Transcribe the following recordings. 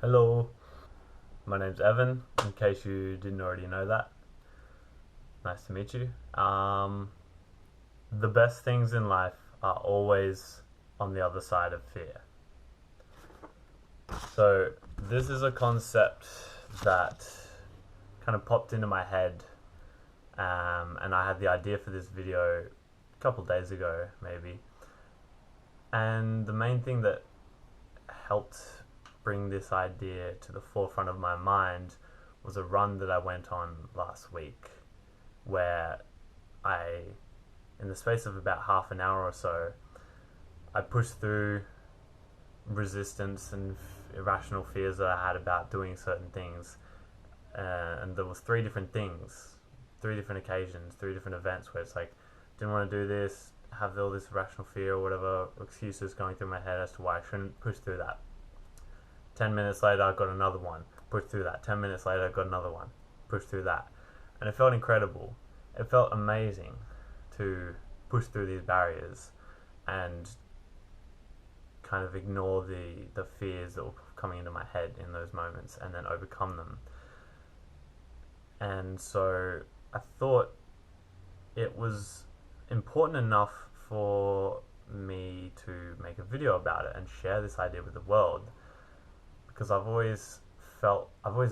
Hello, my name's Evan, in case you didn't already know that. Nice to meet you. The best things in life are always on the other side of fear. So, this is a concept that kind of popped into my head, and I had the idea for this video a couple days ago, maybe. And the main thing that helped bring this idea to the forefront of my mind was a run that I went on last week where I, in the space of about half an hour or so, I pushed through resistance and irrational fears that I had about doing certain things. And there was three different things, three different occasions, three different events where it's like, didn't want to do this, have all this irrational fear or whatever excuses going through my head as to why I shouldn't push through that. 10 minutes later, I got another one, pushed through that. 10 minutes later, I got another one, pushed through that. And it felt incredible. It felt amazing to push through these barriers and kind of ignore the fears that were coming into my head in those moments and then overcome them. And so I thought it was important enough for me to make a video about it and share this idea with the world, because I've always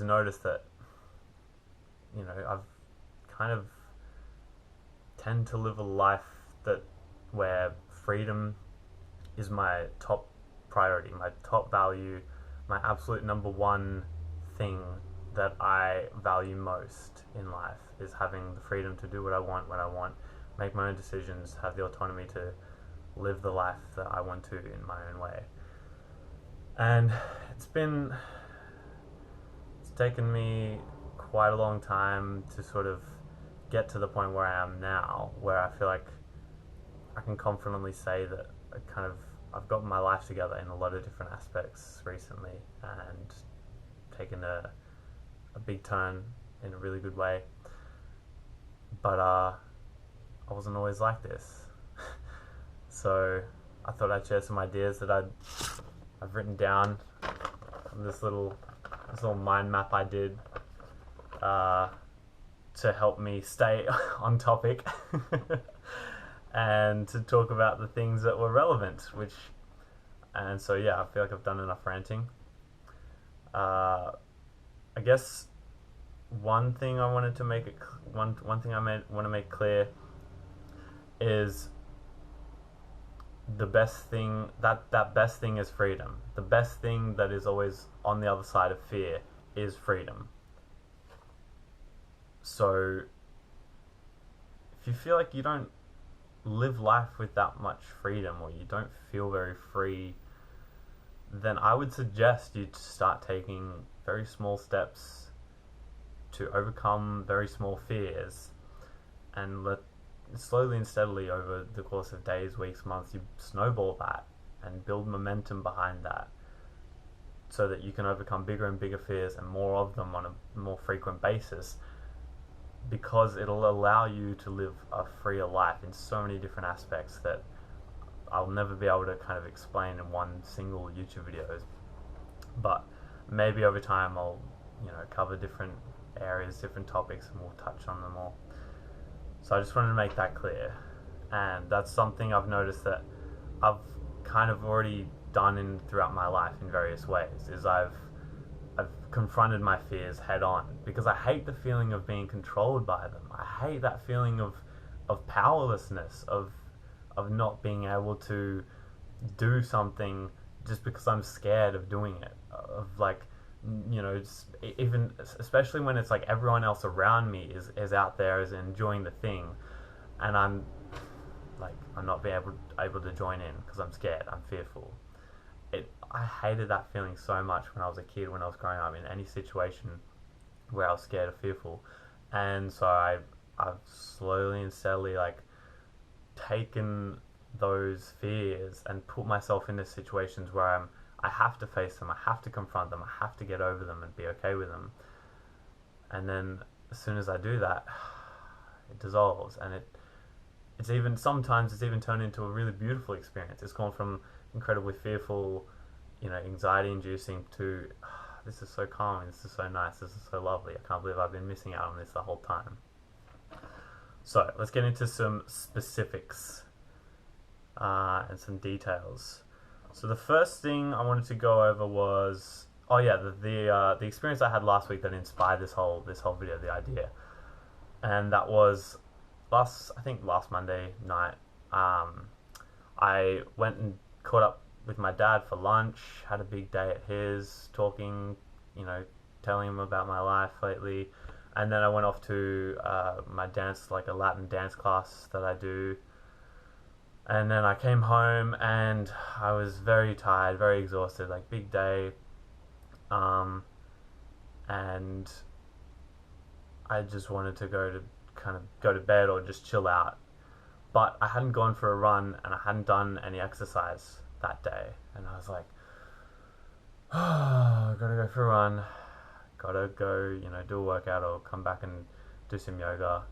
noticed that, I've kind of tend to live a life where freedom is my top priority, my top value, my absolute number one thing that I value most in life is having the freedom to do what I want when I want, make my own decisions, have the autonomy to live the life that I want to in my own way. And it's taken me quite a long time to sort of get to the point where I am now, where I feel like I can confidently say that I've gotten my life together in a lot of different aspects recently and taken a big turn in a really good way. But I wasn't always like this. So I thought I'd share some ideas that I've written down on this little mind map I did to help me stay on topic and to talk about the things that were relevant. And so yeah, I feel like I've done enough ranting. I guess one thing I wanted to make one thing I want to make clear is the best thing that best thing is freedom. The best thing that is always on the other side of fear is freedom. So if you feel like you don't live life with that much freedom, or you don't feel very free, then I would suggest you start taking very small steps to overcome very small fears, and slowly and steadily over the course of days, weeks, months, you snowball that and build momentum behind that so that you can overcome bigger and bigger fears and more of them on a more frequent basis, because it'll allow you to live a freer life in so many different aspects that I'll never be able to kind of explain in one single YouTube video. But maybe over time I'll cover different areas, different topics, and we'll touch on them all. So I just wanted to make that clear. And that's something I've noticed that I've kind of already done throughout my life in various ways, is I've confronted my fears head on, because I hate the feeling of being controlled by them. I hate that feeling of powerlessness, of not being able to do something just because I'm scared of doing it, of even especially when it's like everyone else around me is out there, is enjoying the thing, and I'm not being able to join in because I'm scared, I'm fearful. I hated that feeling so much when I was a kid, when I was growing up, in any situation where I was scared or fearful. And so I've slowly and steadily taken those fears and put myself into situations where I have to face them, I have to confront them, I have to get over them and be okay with them. And then as soon as I do that, it dissolves, and sometimes it's even turned into a really beautiful experience. It's gone from incredibly fearful, anxiety inducing, to this is so calming, this is so nice, this is so lovely. I can't believe I've been missing out on this the whole time. So let's get into some specifics and some details. So the first thing I wanted to go over was, the experience I had last week that inspired this whole video, the idea, and that was last Monday night. I went and caught up with my dad for lunch, had a big day at his, talking, telling him about my life lately, and then I went off to my dance, like a Latin dance class that I do, and then I came home and I was very tired, very exhausted, like big day, and I just wanted to go to bed or just chill out. But I hadn't gone for a run and I hadn't done any exercise that day. And I was like, oh, gotta go for a run. Gotta go, do a workout or come back and do some yoga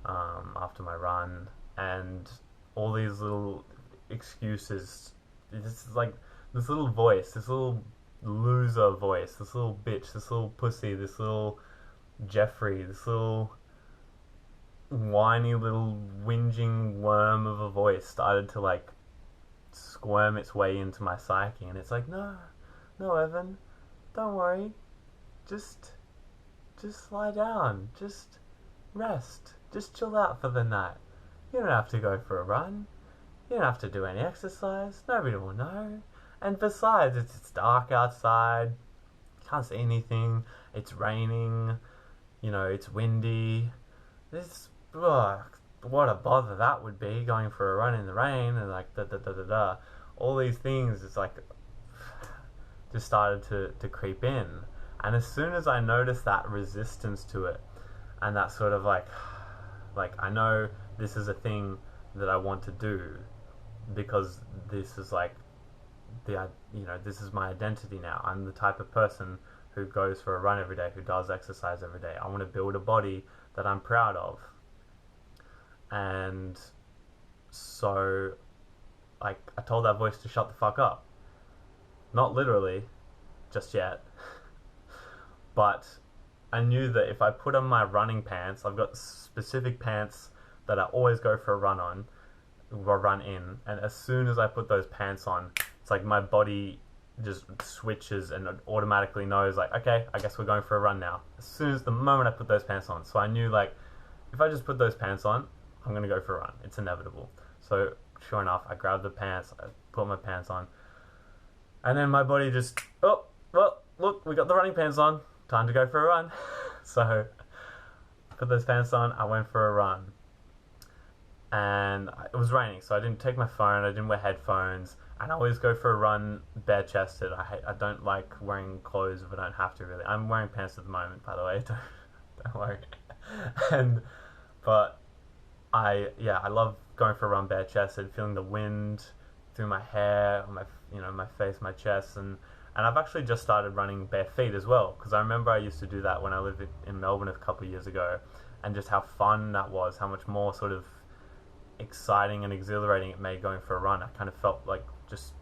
after my run. And all these little excuses. It's like this little voice, this little loser voice, this little bitch, this little pussy, this little Jeffrey, this little whiny little whinging worm of a voice started to like squirm its way into my psyche, and it's like, no Evan, don't worry, just lie down, just rest, just chill out for the night. You don't have to go for a run, you don't have to do any exercise, nobody will know, and besides it's dark outside, you can't see anything, it's raining, it's windy. What a bother that would be, going for a run in the rain, and like all these things. It's like just started to creep in, and as soon as I noticed that resistance to it, and that sort of like I know this is a thing that I want to do, because this is like this is my identity now. I'm the type of person who goes for a run every day, who does exercise every day. I want to build a body that I'm proud of. And so, I told that voice to shut the fuck up. Not literally, just yet. But I knew that if I put on my running pants, I've got specific pants that I always go for a run in, and as soon as I put those pants on, it's like my body just switches and it automatically knows, like, okay, I guess we're going for a run now. As soon as the moment I put those pants on. So I knew, like, if I just put those pants on, I'm going to go for a run. It's inevitable. So sure enough, I grabbed the pants, I put my pants on, and then my body just, oh, well, look, we got the running pants on, time to go for a run. So put those pants on, I went for a run. And it was raining, so I didn't take my phone, I didn't wear headphones, and I always go for a run bare-chested. I don't like wearing clothes if I don't have to, really. I'm wearing pants at the moment, by the way, don't worry. But I love going for a run bare-chested, feeling the wind through my hair, my face, my chest, and I've actually just started running bare feet as well, because I remember I used to do that when I lived in Melbourne a couple of years ago, and just how fun that was, how much more sort of exciting and exhilarating it made going for a run. I kind of felt like just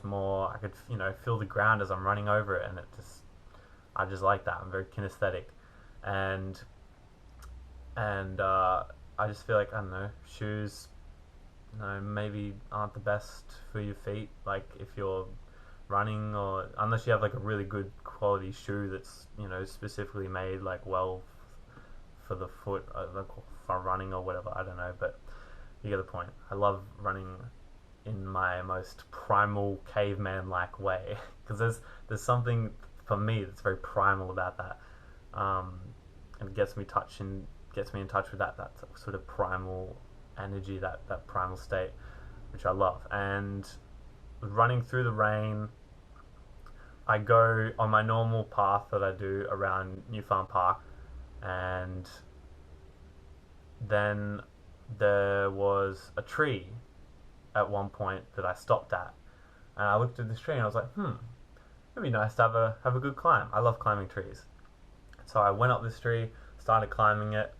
more, I could feel the ground as I'm running over it, and I just like that. I'm very kinesthetic, and I just feel like, I don't know, shoes maybe aren't the best for your feet, like if you're running, or unless you have like a really good quality shoe that's specifically made like well for the foot, like for running or whatever, I don't know, but you get the point. I love running in my most primal caveman-like way, because there's something for me that's very primal about that, and it gets me in touch with that sort of primal energy, that primal state, which I love. And running through the rain, I go on my normal path that I do around New Farm Park, and then there was a tree at one point that I stopped at, and I looked at this tree and I was like, it'd be nice to have a good climb. I love climbing trees. So I went up this tree, started climbing it,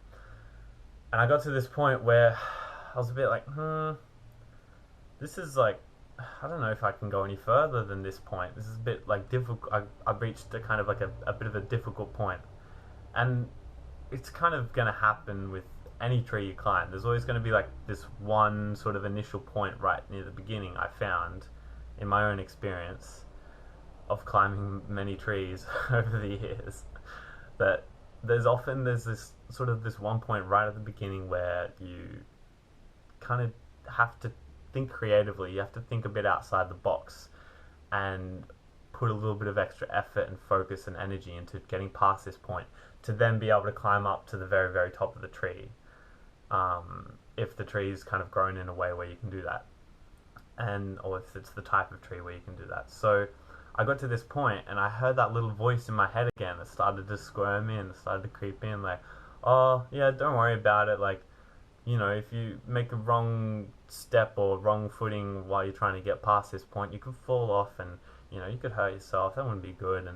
and I got to this point where I was a bit like, this is like I don't know if I can go any further than this point. This is a bit like difficult. I've reached a kind of like a bit of a difficult point, and it's kind of going to happen with any tree you climb. There's always going to be like this one sort of initial point right near the beginning. I found in my own experience of climbing many trees over the years that there's this sort of this one point right at the beginning where you kind of have to think creatively. You have to think a bit outside the box and put a little bit of extra effort and focus and energy into getting past this point to then be able to climb up to the very, very top of the tree. If the tree is kind of grown in a way where you can do that, and or if it's the type of tree where you can do that. So I got to this point and I heard that little voice in my head again that started to squirm in, started to creep in, like, oh yeah, don't worry about it, like, you know, if you make a wrong step or wrong footing while you're trying to get past this point, you could fall off and, you know, you could hurt yourself. That wouldn't be good.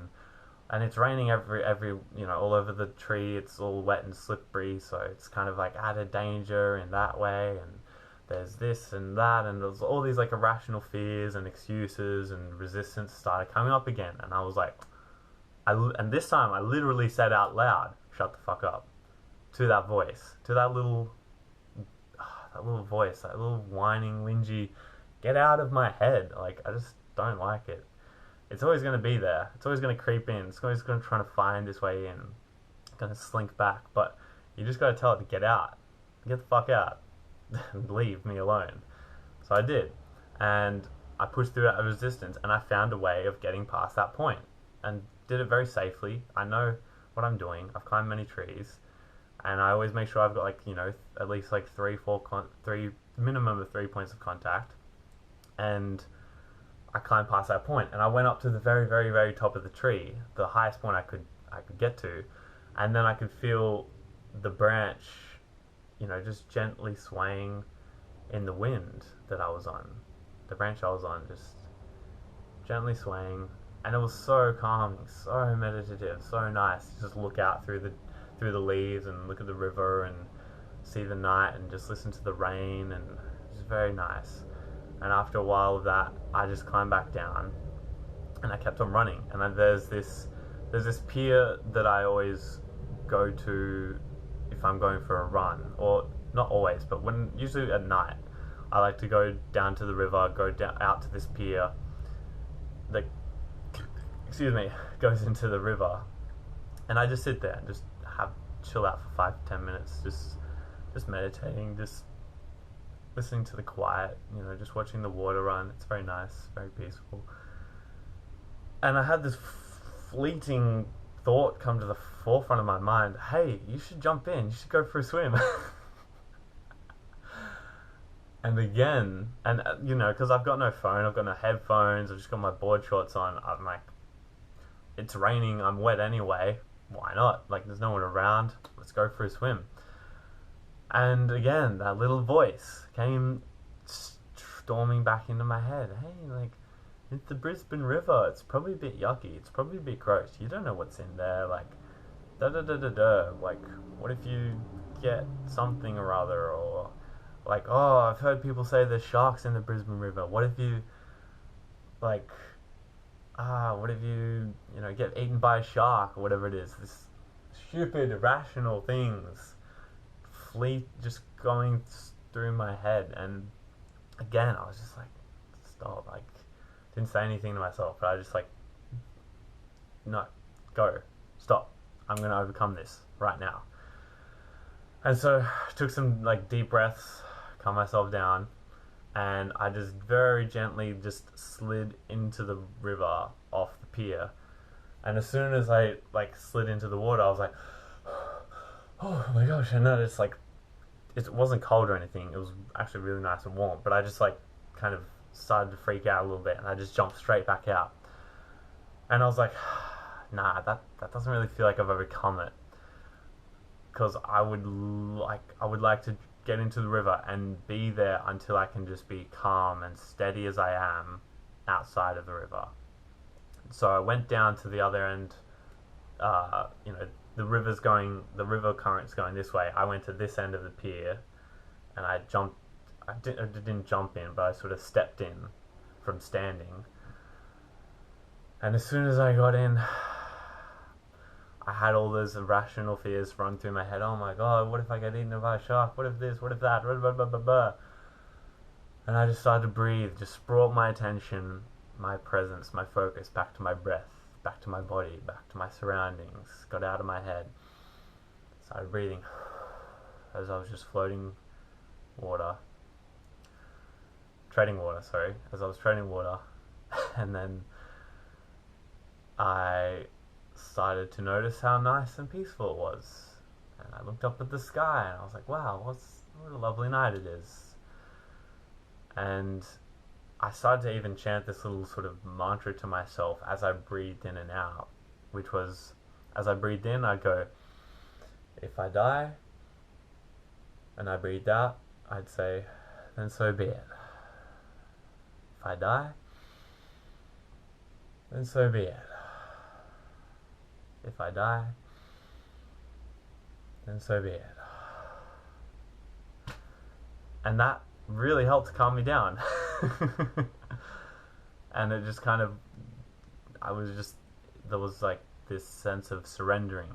And it's raining every you know, all over the tree. It's all wet and slippery, so it's kind of like added danger in that way. And there's this and that, and there's all these like irrational fears and excuses, and resistance started coming up again. And I was like, and this time I literally said out loud, "Shut the fuck up," to that voice, to that little voice, that little whining, whingy, get out of my head. Like, I just don't like it. It's always going to be there. It's always going to creep in. It's always going to try to find its way in. It's going to slink back. But you just got to tell it to get out. Get the fuck out. And leave me alone. So I did. And I pushed through that resistance, and I found a way of getting past that point. And did it very safely. I know what I'm doing. I've climbed many trees. And I always make sure I've got, like, you know, at least like minimum of 3 points of contact. And I climbed past that point, and I went up to the very, very, very top of the tree, the highest point I could get to, and then I could feel the branch, you know, just gently swaying in the wind that I was on. The branch I was on just gently swaying, and it was so calming, so meditative, so nice to just look out through the leaves and look at the river and see the night and just listen to the rain, and it was very nice. And after a while of that, I just climbed back down, and I kept on running. And then there's this pier that I always go to if I'm going for a run, or not always, but usually at night, I like to go down to the river, go down out to this pier that, goes into the river, and I just sit there and just chill out for 5 to 10 minutes, just meditating, just listening to the quiet, you know, just watching the water run. It's very nice, very peaceful. And I had this fleeting thought come to the forefront of my mind. Hey, you should jump in. You should go for a swim. And again, and you know, because I've got no phone, I've got no headphones, I've just got my board shorts on. I'm like, it's raining, I'm wet anyway. Why not? Like, there's no one around. Let's go for a swim. And again, that little voice came storming back into my head. Hey, like, it's the Brisbane River. It's probably a bit yucky. It's probably a bit gross. You don't know what's in there. Like, da-da-da-da-da. Like, what if you get something or other? Or, like, oh, I've heard people say there's sharks in the Brisbane River. What if you, like, what if you know, get eaten by a shark or whatever it is? This stupid, irrational things just going through my head. And again, I was just like, stop. Like, didn't say anything to myself, but I just like, no, go, stop. I'm going to overcome this right now. And so I took some like deep breaths, calm myself down, and I just very gently just slid into the river off the pier. And as soon as I like slid into the water, I was like, oh my gosh. And then it's like, it wasn't cold or anything. It was actually really nice and warm, but I just like kind of started to freak out a little bit, and I just jumped straight back out. And I was like, nah, that doesn't really feel like I've overcome it, because I would like to get into the river and be there until I can just be calm and steady as I am outside of the river. So I went down to the other end. You know, the river current's going this way. I went to this end of the pier, and I didn't jump in, but I sort of stepped in from standing. And as soon as I got in, I had all those irrational fears run through my head. Oh my god, what if I get eaten by a shark? What if this? What if that? Blah, blah, blah, blah, blah. And I just started to breathe, just brought my attention, my presence, my focus back to my breath, back to my body, back to my surroundings, got out of my head, started breathing as I was just floating water, treading water, sorry, as I was treading water. And then I started to notice how nice and peaceful it was. And I looked up at the sky and I was like, wow, what a lovely night it is. And I started to even chant this little sort of mantra to myself as I breathed in and out, which was, as I breathed in, I'd go, if I die, and I breathed out, I'd say, then so be it. If I die, then so be it. If I die, then so be it. And that really helped calm me down. And it just kind of, there was like this sense of surrendering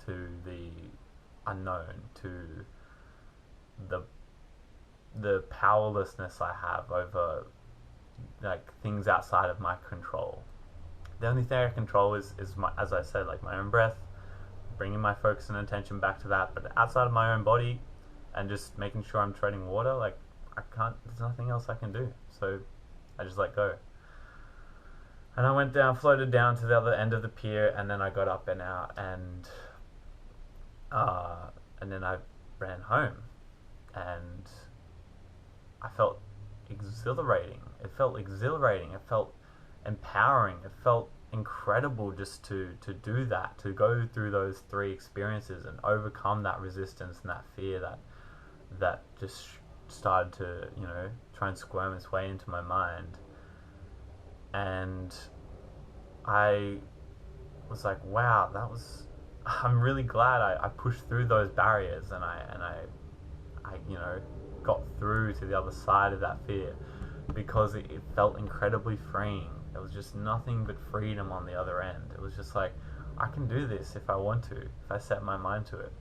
to the unknown, to the powerlessness I have over like things outside of my control. The only thing I control is my, as I said, like my own breath, bringing my focus and attention back to that. But outside of my own body and just making sure I'm treading water, like there's nothing else I can do. So I just let go. And I went down, floated down to the other end of the pier, and then I got up and out, and then I ran home, and I felt exhilarating. It felt empowering. It felt incredible just to do that, to go through those three experiences and overcome that resistance and that fear that just started to, try and squirm its way into my mind. And I was like, wow, I'm really glad I pushed through those barriers and I got through to the other side of that fear, because it felt incredibly freeing. There was just nothing but freedom on the other end. It was just like, I can do this if I want to, if I set my mind to it.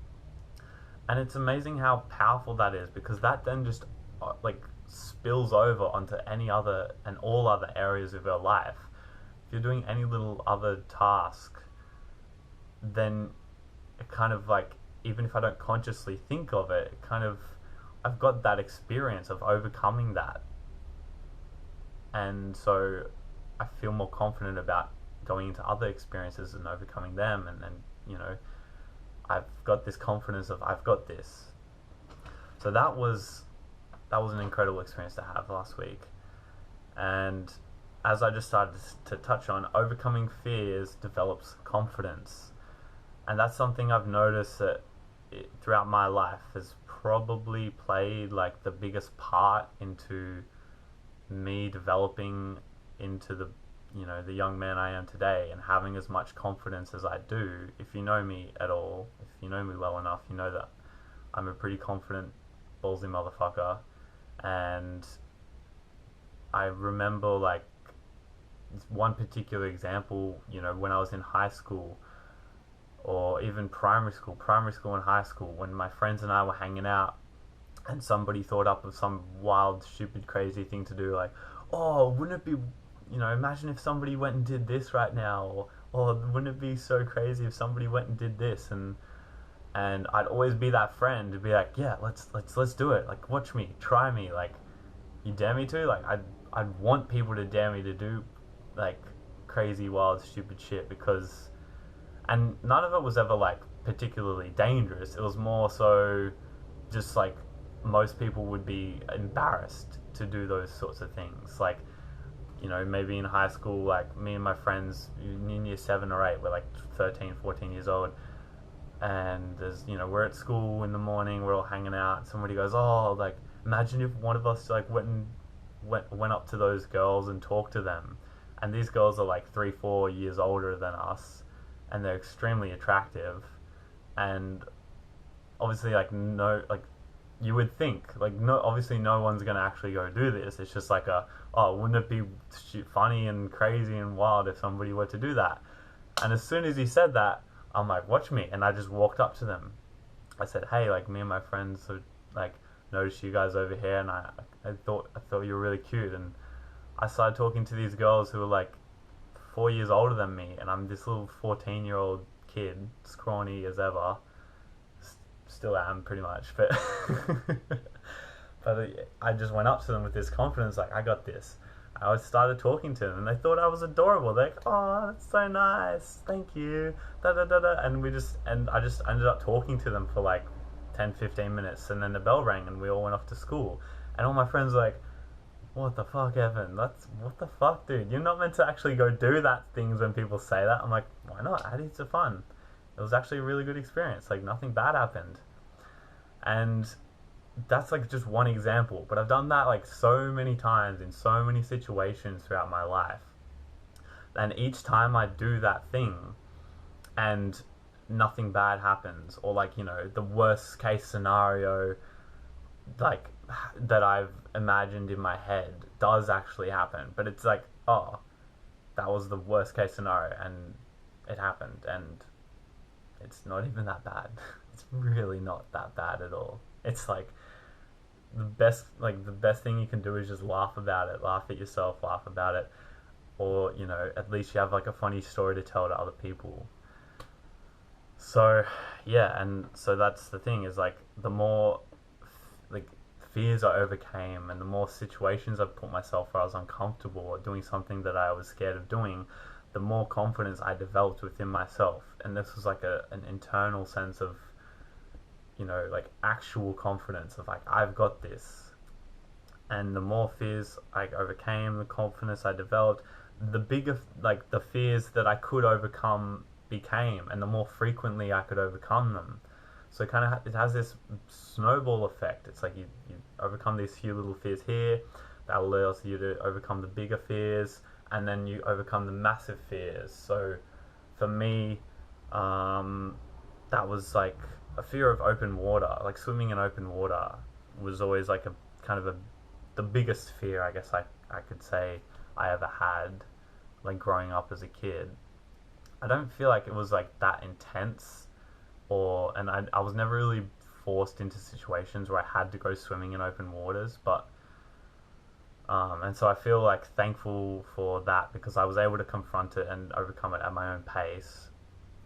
And it's amazing how powerful that is, because that then just spills over onto any other and all other areas of your life. If you're doing any little other task, then it kind of even if I don't consciously think of it, I've got that experience of overcoming that. And so I feel more confident about going into other experiences and overcoming them, and then I've got this confidence of I've got this. So that was an incredible experience to have last week. And as I just started to touch on, overcoming fears develops confidence, and that's something I've noticed that throughout my life has probably played the biggest part into me developing into the young man I am today, and having as much confidence as I do. If you know me at all, if you know me well enough, you know that I'm a pretty confident, ballsy motherfucker. And I remember one particular example, when I was in high school, or even primary school and high school, when my friends and I were hanging out and somebody thought up of some wild, stupid, crazy thing to do, oh, wouldn't it be, imagine if somebody went and did this right now, or wouldn't it be so crazy if somebody went and did this, and I'd always be that friend to be like, yeah, let's do it, watch me, try me, you dare me to, I'd want people to dare me to do crazy, wild, stupid shit, because, and none of it was ever particularly dangerous. It was more so just most people would be embarrassed to do those sorts of things. Maybe in high school, me and my friends in year 7 or 8, we're 13, 14 years old, and there's, we're at school in the morning, we're all hanging out, somebody goes, oh, imagine if one of us went up to those girls and talked to them, and these girls are 3, 4 years older than us, and they're extremely attractive, and obviously you would think, like, no, obviously no one's gonna actually go do this. It's just like a, oh, wouldn't it be funny and crazy and wild if somebody were to do that? And as soon as he said that, I'm like, watch me, and I just walked up to them. I said, hey, like, me and my friends have, like, noticed you guys over here, and I thought you were really cute, and I started talking to these girls who were like 4 years older than me, and I'm this little 14-year-old kid, scrawny as ever. Still am pretty much, but but I just went up to them with this confidence, like, I got this. I started talking to them, and they thought I was adorable. They're like, "Oh, that's so nice, thank you." Da da da da. And I just ended up talking to them for like 10, 15 minutes, and then the bell rang, and we all went off to school. And all my friends were like, "What the fuck, Evan? That's what the fuck, dude? You're not meant to actually go do that things when people say that." I'm like, "Why not? I had heaps of fun. It was actually a really good experience. Like, nothing bad happened." And that's like just one example, but I've done that like so many times in so many situations throughout my life. And each time I do that thing and nothing bad happens, or like, the worst case scenario, like, that I've imagined in my head does actually happen, but it's like, oh, that was the worst case scenario and it happened, and it's not even that bad. It's really not that bad at all. It's like the best thing you can do is just laugh about it, laugh at yourself, laugh about it, or at least you have like a funny story to tell to other people. So yeah, and so that's the thing, is like, the more like fears I overcame, and the more situations I put myself where I was uncomfortable or doing something that I was scared of doing, the more confidence I developed within myself. And this was like an internal sense of, like, actual confidence of like, I've got this. And the more fears I overcame, the confidence I developed, the bigger, like, the fears that I could overcome became, and the more frequently I could overcome them. So it has this snowball effect. It's like, you overcome these few little fears here, that allows you to overcome the bigger fears, and then you overcome the massive fears. So for me, that was like a fear of open water. Like, swimming in open water was always like a kind of the biggest fear, I guess I could say, I ever had, like, growing up as a kid. I don't feel like it was like that intense, and I was never really forced into situations where I had to go swimming in open waters, but and so I feel like thankful for that, because I was able to confront it and overcome it at my own pace.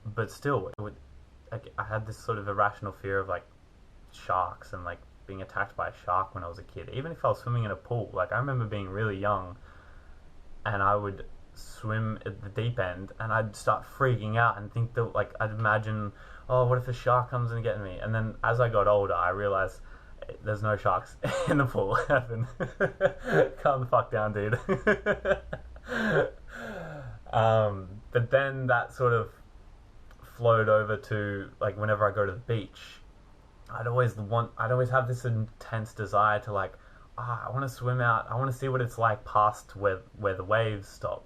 But still, like, I had this sort of irrational fear of like sharks, and like being attacked by a shark when I was a kid. Even if I was swimming in a pool, like, I remember being really young, and I would swim at the deep end, and I'd start freaking out and think that, like, I'd imagine, oh, what if a shark comes and gets me? And then as I got older, I realized there's no sharks in the pool. Evan, calm the fuck down, dude. But then that sort of flowed over to, like, whenever I go to the beach, I'd always have this intense desire to, like, I want to swim out. I want to see what it's like past where the waves stop.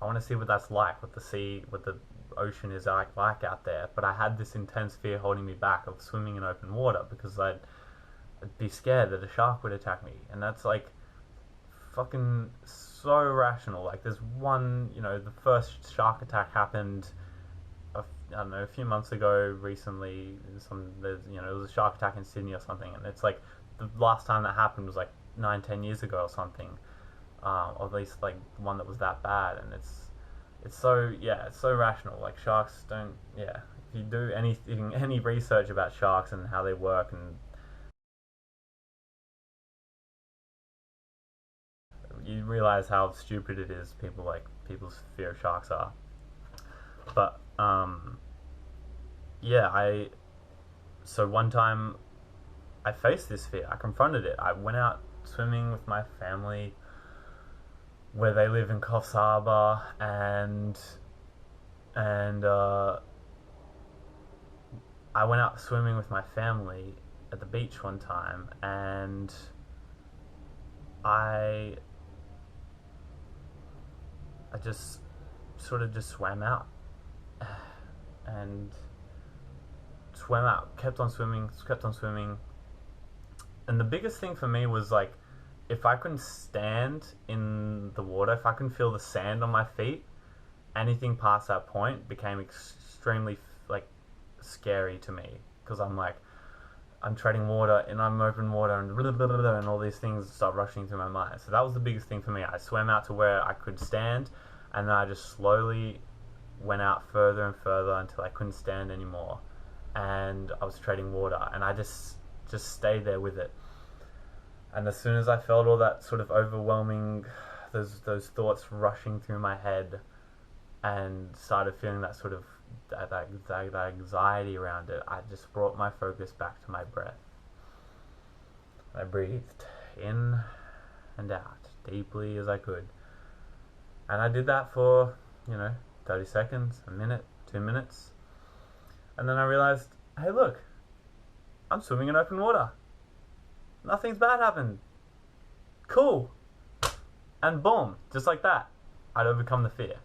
I want to see what that's like, what the ocean is like out there. But I had this intense fear holding me back of swimming in open water, because I'd be scared that a shark would attack me. And that's like fucking so irrational. Like, there's one, the first shark attack happened, I don't know, a few months ago. Recently, there was a shark attack in Sydney or something, and it's like the last time that happened was like 9-10 years ago or something, or at least like one that was that bad. And it's so rational. Like, sharks don't, if you do any research about sharks and how they work, and you realize how stupid it is, people's fear of sharks are. But yeah, so one time I faced this fear. I confronted it. I went out swimming with my family where they live in Coffs Harbour, and I went out swimming with my family at the beach one time, and I just sort of just swam out and swam out, kept on swimming, And the biggest thing for me was like, if I couldn't stand in the water, if I couldn't feel the sand on my feet, anything past that point became extremely like scary to me, because I'm treading water and I'm open water and blah, blah, blah, blah, and all these things start rushing through my mind. So that was the biggest thing for me. I swam out to where I could stand, and then I just slowly went out further and further until I couldn't stand anymore, and I was treading water, and I just stayed there with it. And as soon as I felt all that sort of overwhelming, those thoughts rushing through my head, and started feeling that sort of that anxiety around it, I just brought my focus back to my breath. I breathed in and out deeply as I could, and I did that for 30 seconds, a minute, 2 minutes, and then I realized, hey, look, I'm swimming in open water. Nothing's bad happened. Cool. And boom, just like that, I'd overcome the fear.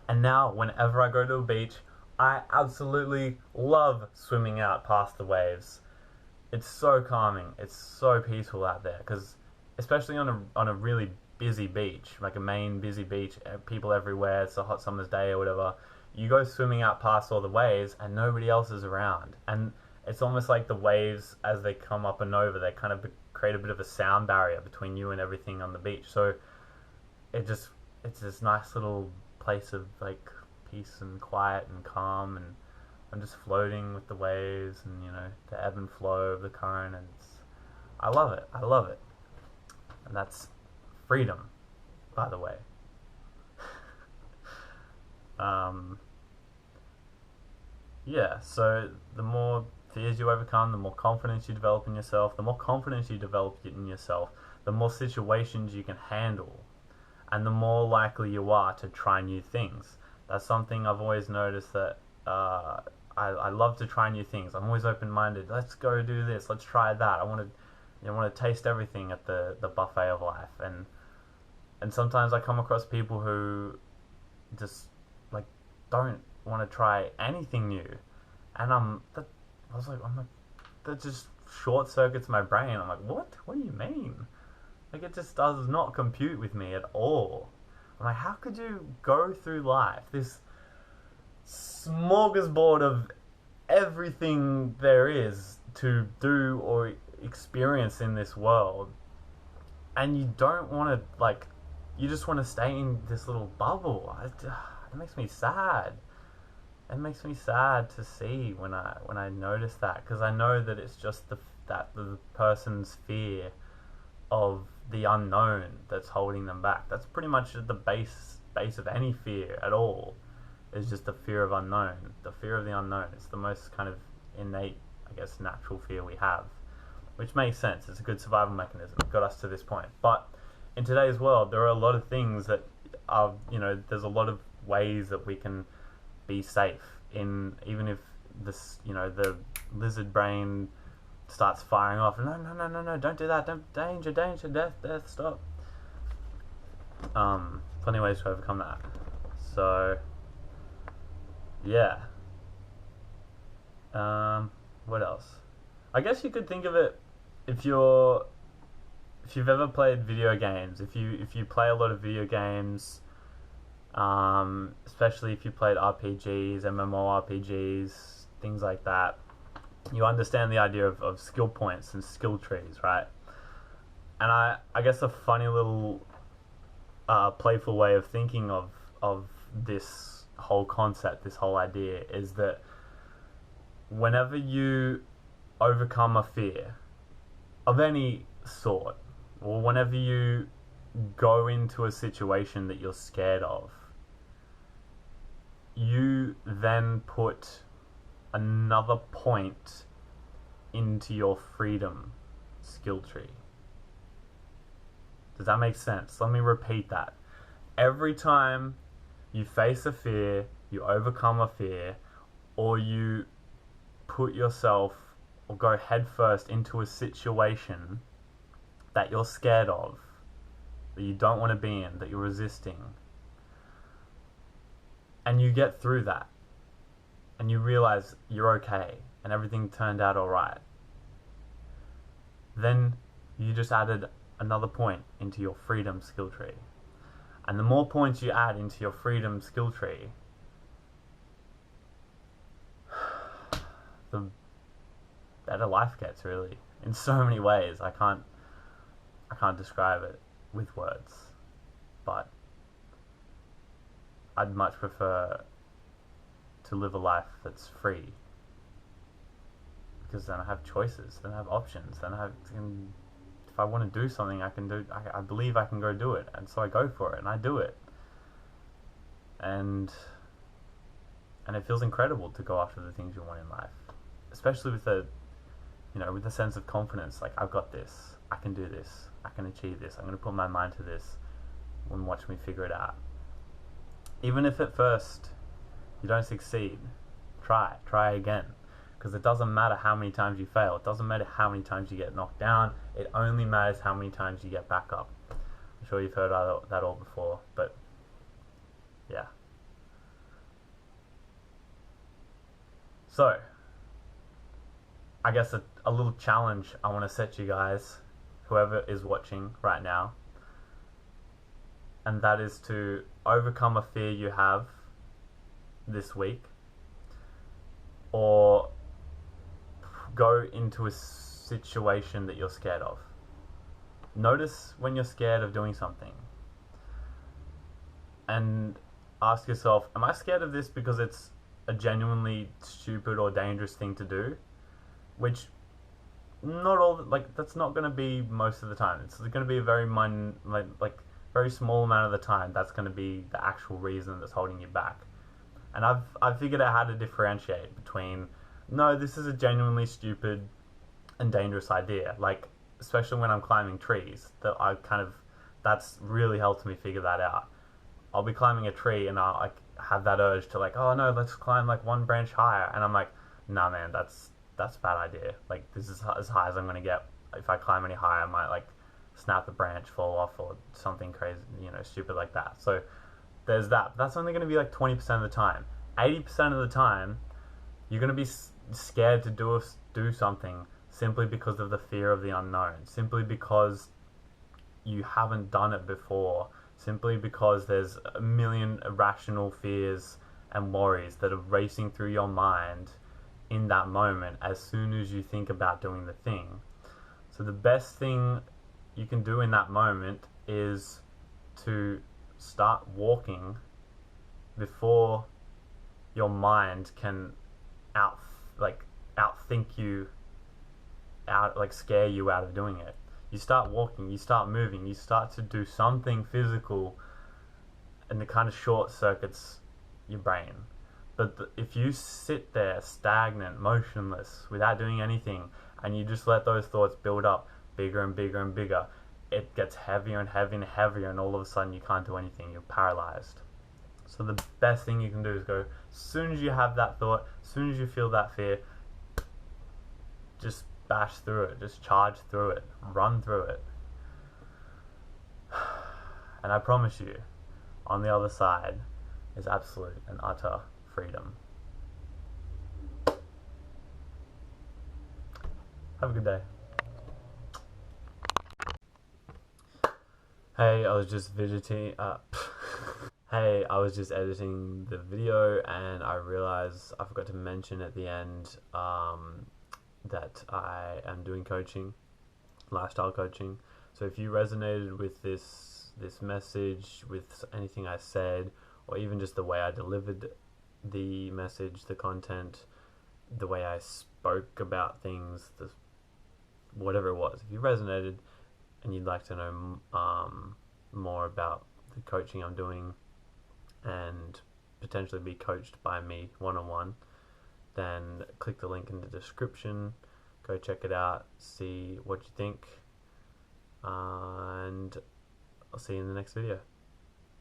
And now, whenever I go to a beach, I absolutely love swimming out past the waves. It's so calming. It's so peaceful out there, because especially on a really busy beach, like a main busy beach, people everywhere, it's a hot summer's day or whatever, you go swimming out past all the waves and nobody else is around. And it's almost like the waves, as they come up and over, they kind of create a bit of a sound barrier between you and everything on the beach. So it's this nice little place of like peace and quiet and calm, and I'm just floating with the waves and the ebb and flow of the current, and I love it. And that's freedom, by the way. Yeah, so the more fears you overcome, the more confidence you develop in yourself. The more confidence you develop in yourself, the more situations you can handle, and the more likely you are to try new things. That's something I've always noticed, that I love to try new things. I'm always open-minded. Let's go do this. Let's try that. I want to taste everything at the buffet of life. And sometimes I come across people who just like don't want to try anything new, and that just short circuits my brain. I'm like, what do you mean? Like, it just does not compute with me at all. I'm like, how could you go through life, this smorgasbord of everything there is to do or experience in this world, and you don't want to, you just want to stay in this little bubble? It makes me sad. It makes me sad to see when I notice that, because I know that it's just the person's fear of the unknown that's holding them back. That's pretty much the base of any fear at all, is just the fear of unknown. The fear of the unknown. It's the most kind of innate, I guess, natural fear we have, which makes sense. It's a good survival mechanism. It got us to this point. But in today's world, there are a lot of things that are, there's a lot of ways that we can be safe in, even if this, the lizard brain starts firing off. No, don't do that. Danger, death, stop. Plenty of ways to overcome that. So, yeah. What else? I guess you could think of it, if you've ever played video games, if you play a lot of video games, especially if you played RPGs, MMORPGs, things like that, you understand the idea of skill points and skill trees, right? And I guess a funny little playful way of thinking of this whole concept, this whole idea, is that whenever you overcome a fear of any sort, or whenever you go into a situation that you're scared of, you then put another point into your freedom skill tree. Does that make sense? Let me repeat that. Every time you face a fear, you overcome a fear, or you put yourself or go headfirst into a situation that you're scared of, that you don't want to be in, that you're resisting, and you get through that, and you realize you're okay and everything turned out alright, then you just added another point into your freedom skill tree. And the more points you add into your freedom skill tree, the better life gets, really, in so many ways. I can't describe it with words, but I'd much prefer to live a life that's free, because then I have choices, then I have options, then if I want to do something, I can do. I believe I can go do it, and so I go for it and I do it, and it feels incredible to go after the things you want in life, especially with with a sense of confidence. Like, I've got this, I can do this, I can achieve this, I'm going to put my mind to this and watch me figure it out. Even if at first you don't succeed, try again, because it doesn't matter how many times you fail, it doesn't matter how many times you get knocked down, it only matters how many times you get back up. I'm sure you've heard that all before, but yeah. So, I guess a little challenge I want to set you guys, whoever is watching right now, and that is to overcome a fear you have this week, or go into a situation that you're scared of. Notice when you're scared of doing something, and ask yourself, am I scared of this because it's a genuinely stupid or dangerous thing to do? Which, not all, that's not going to be most of the time. It's going to be a very very small amount of the time that's going to be the actual reason that's holding you back. And I've figured out how to differentiate between, no, this is a genuinely stupid and dangerous idea. Like, especially when I'm climbing trees, that's really helped me figure that out. I'll be climbing a tree and I'll have that urge to oh no, let's climb one branch higher, and I'm like, nah man, that's a bad idea. This is as high as I'm gonna get. If I climb any higher, I might snap a branch, fall off, or something crazy, stupid like that. So there's that. That's only gonna be 20% of the time. 80% of the time, you're gonna be scared to do something simply because of the fear of the unknown, simply because you haven't done it before, simply because there's a million irrational fears and worries that are racing through your mind in that moment as soon as you think about doing the thing. So the best thing you can do in that moment is to start walking before your mind can outthink you, scare you out of doing it. You start walking, you start moving, you start to do something physical, and it kind of short circuits your brain. But if you sit there stagnant, motionless, without doing anything, and you just let those thoughts build up bigger and bigger and bigger, it gets heavier and heavier and heavier, and all of a sudden you can't do anything, you're paralyzed. So the best thing you can do is go, as soon as you have that thought, as soon as you feel that fear, just bash through it, just charge through it, run through it. And I promise you, on the other side is absolute and utter freedom. Have a good day. Hey, I was just Hey, I was just editing the video and I realized I forgot to mention at the end that I am doing coaching, lifestyle coaching. So if you resonated with this message, with anything I said, or even just the way I delivered the message, the content, the way I spoke about things, whatever it was, if you resonated and you'd like to know more about the coaching I'm doing and potentially be coached by me one-on-one, then click the link in the description, go check it out, see what you think, and I'll see you in the next video.